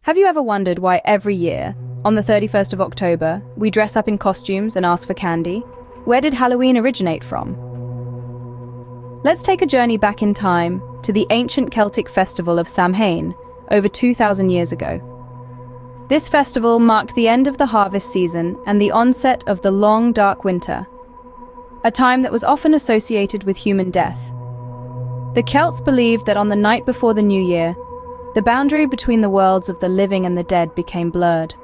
Have you ever wondered why every year, on the 31st of October, we dress up in costumes and ask for candy? Where did Halloween originate from? Let's take a journey back in time to the ancient Celtic festival of Samhain, over 2,000 years ago. This festival marked the end of the harvest season and the onset of the long, dark winter, a time that was often associated with human death. The Celts believed that on the night before the new year, the boundary between the worlds of the living and the dead became blurred.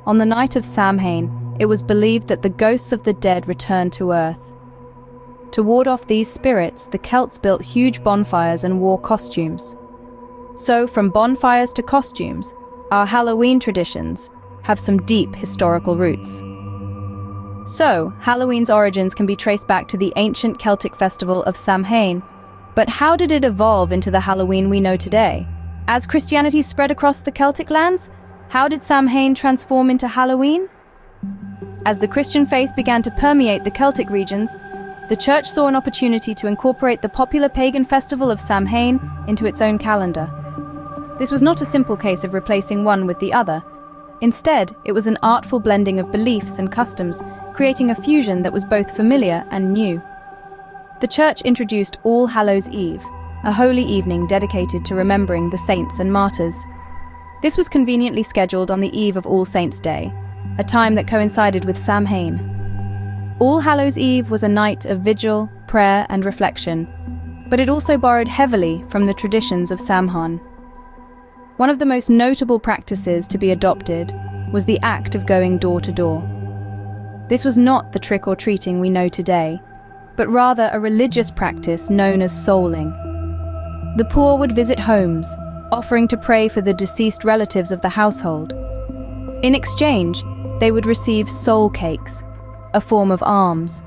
On the night of Samhain, it was believed that the ghosts of the dead returned to Earth. To ward off these spirits, the Celts built huge bonfires and wore costumes. So, from bonfires to costumes, our Halloween traditions have some deep historical roots. So, Halloween's origins can be traced back to the ancient Celtic festival of Samhain. But how did it evolve into the Halloween we know today? As Christianity spread across the Celtic lands, how did Samhain transform into Halloween? As the Christian faith began to permeate the Celtic regions, the Church saw an opportunity to incorporate the popular pagan festival of Samhain into its own calendar. This was not a simple case of replacing one with the other. Instead, it was an artful blending of beliefs and customs, creating a fusion that was both familiar and new. The Church introduced All Hallows' Eve, a holy evening dedicated to remembering the saints and martyrs. This was conveniently scheduled on the eve of All Saints' Day, a time that coincided with Samhain. All Hallows' Eve was a night of vigil, prayer, and reflection, but it also borrowed heavily from the traditions of Samhain. One of the most notable practices to be adopted was the act of going door to door. This was not the trick-or-treating we know today, but rather a religious practice known as souling. The poor would visit homes, offering to pray for the deceased relatives of the household. In exchange, they would receive soul cakes, a form of alms.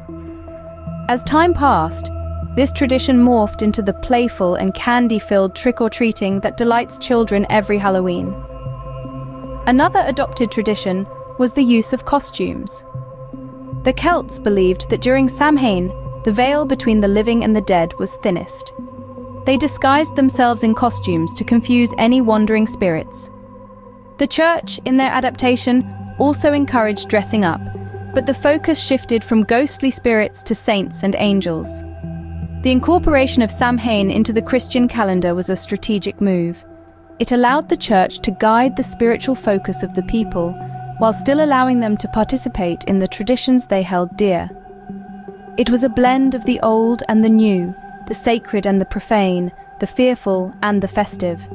As time passed, this tradition morphed into the playful and candy-filled trick-or-treating that delights children every Halloween. Another adopted tradition was the use of costumes. The Celts believed that during Samhain, the veil between the living and the dead was thinnest. They disguised themselves in costumes to confuse any wandering spirits. The Church, in their adaptation, also encouraged dressing up, but the focus shifted from ghostly spirits to saints and angels. The incorporation of Samhain into the Christian calendar was a strategic move. It allowed the Church to guide the spiritual focus of the people, while still allowing them to participate in the traditions they held dear. It was a blend of the old and the new, the sacred and the profane, the fearful and the festive.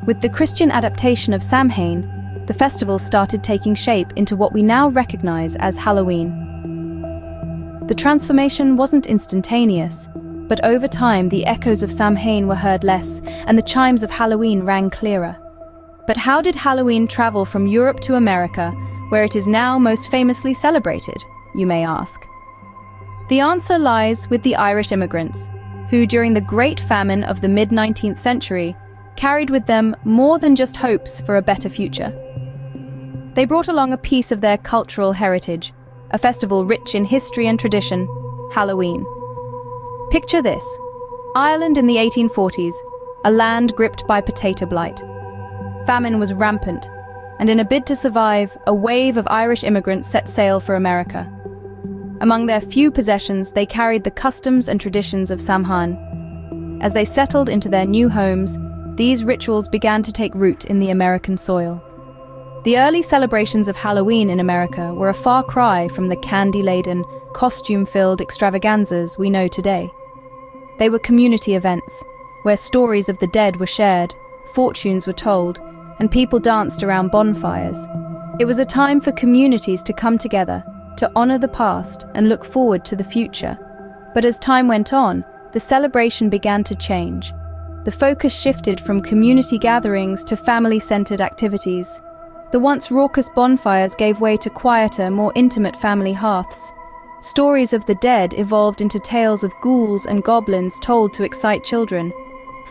With the Christian adaptation of Samhain, the festival started taking shape into what we now recognize as Halloween. The transformation wasn't instantaneous, but over time the echoes of Samhain were heard less, and the chimes of Halloween rang clearer. But how did Halloween travel from Europe to America, where it is now most famously celebrated, you may ask? The answer lies with the Irish immigrants, who during the Great Famine of the mid-19th century carried with them more than just hopes for a better future. They brought along a piece of their cultural heritage, a festival rich in history and tradition, Halloween. Picture this: Ireland in the 1840s, a land gripped by potato blight. Famine was rampant, and in a bid to survive, a wave of Irish immigrants set sail for America. Among their few possessions, they carried the customs and traditions of Samhain. As they settled into their new homes, these rituals began to take root in the American soil. The early celebrations of Halloween in America were a far cry from the candy-laden, costume-filled extravaganzas we know today. They were community events, where stories of the dead were shared, fortunes were told, and people danced around bonfires. It was a time for communities to come together, to honor the past and look forward to the future. But as time went on, the celebration began to change. The focus shifted from community gatherings to family-centered activities. The once raucous bonfires gave way to quieter, more intimate family hearths. Stories of the dead evolved into tales of ghouls and goblins told to excite children.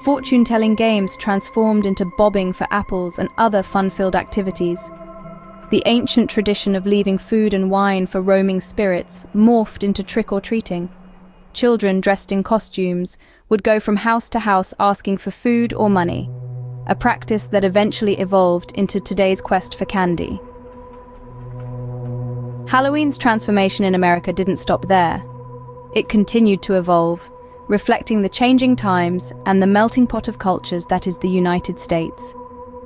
Fortune-telling games transformed into bobbing for apples and other fun-filled activities. The ancient tradition of leaving food and wine for roaming spirits morphed into trick-or-treating. Children dressed in costumes would go from house to house asking for food or money. a practice that eventually evolved into today's quest for candy. Halloween's transformation in America didn't stop there. It continued to evolve, reflecting the changing times and the melting pot of cultures that is the United States.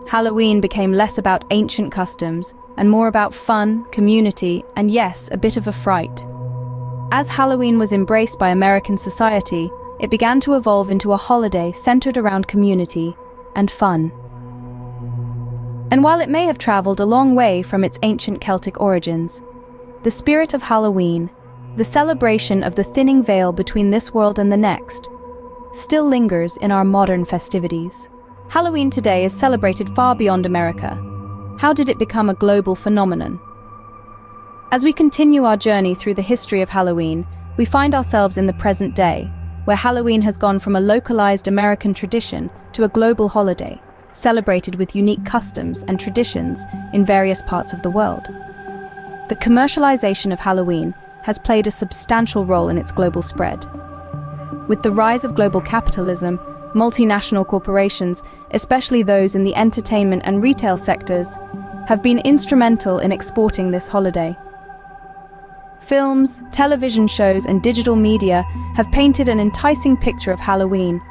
Halloween became less about ancient customs and more about fun, community, and yes, a bit of a fright. As Halloween was embraced by American society, it began to evolve into a holiday centered around community and fun. And while it may have traveled a long way from its ancient Celtic origins, the spirit of Halloween, the celebration of the thinning veil between this world and the next, still lingers in our modern festivities. Halloween today is celebrated far beyond America. How did it become a global phenomenon? As we continue our journey through the history of Halloween, we find ourselves in the present day, where Halloween has gone from a localized American tradition to a global holiday, celebrated with unique customs and traditions in various parts of the world. The commercialization of Halloween has played a substantial role in its global spread. With the rise of global capitalism, multinational corporations, especially those in the entertainment and retail sectors, have been instrumental in exporting this holiday. Films, television shows, and digital media have painted an enticing picture of Halloween,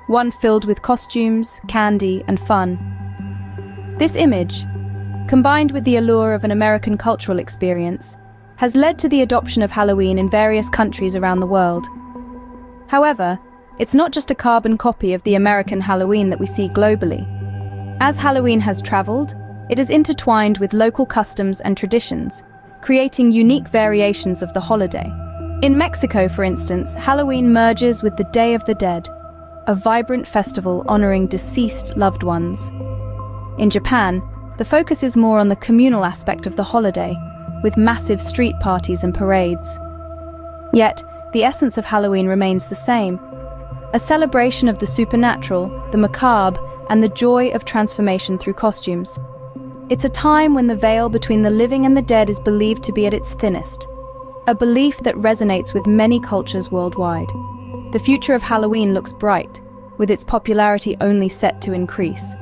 one filled with costumes, candy, and fun. This image, combined with the allure of an American cultural experience, has led to the adoption of Halloween in various countries around the world. However, it's not just a carbon copy of the American Halloween that we see globally. As Halloween has traveled, it is intertwined with local customs and traditions, creating unique variations of the holiday. In Mexico, for instance, Halloween merges with the Day of the Dead, a vibrant festival honoring deceased loved ones. In Japan, the focus is more on the communal aspect of the holiday, with massive street parties and parades. Yet, the essence of Halloween remains the same: a celebration of the supernatural, the macabre, and the joy of transformation through costumes. It's a time when the veil between the living and the dead is believed to be at its thinnest, a belief that resonates with many cultures worldwide. The future of Halloween looks bright, with its popularity only set to increase.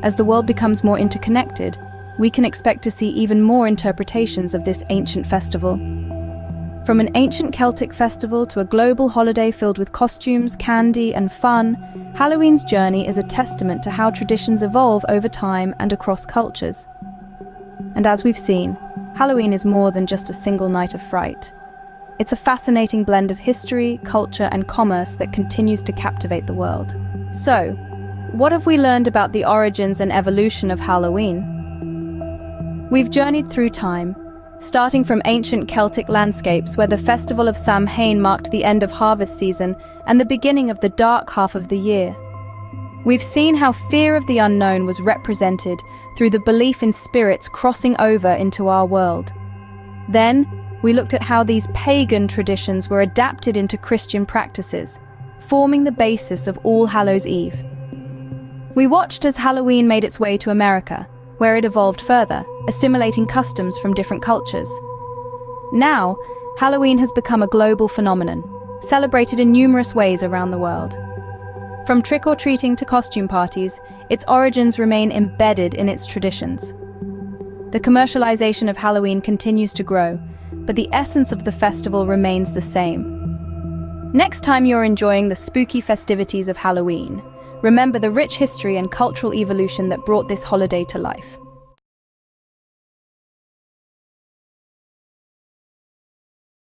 As the world becomes more interconnected, we can expect to see even more interpretations of this ancient festival. From an ancient Celtic festival to a global holiday filled with costumes, candy, and fun, Halloween's journey is a testament to how traditions evolve over time and across cultures. And as we've seen, Halloween is more than just a single night of fright. It's a fascinating blend of history, culture, and commerce that continues to captivate the world. So, what have we learned about the origins and evolution of Halloween? We've journeyed through time, starting from ancient Celtic landscapes where the festival of Samhain marked the end of harvest season and the beginning of the dark half of the year. We've seen how fear of the unknown was represented through the belief in spirits crossing over into our world. Then, we looked at how these pagan traditions were adapted into Christian practices, forming the basis of All Hallows' Eve. We watched as Halloween made its way to America, where it evolved further, assimilating customs from different cultures. Now, Halloween has become a global phenomenon, celebrated in numerous ways around the world. From trick-or-treating to costume parties, its origins remain embedded in its traditions. The commercialization of Halloween continues to grow, but the essence of the festival remains the same. Next time you're enjoying the spooky festivities of Halloween, remember the rich history and cultural evolution that brought this holiday to life.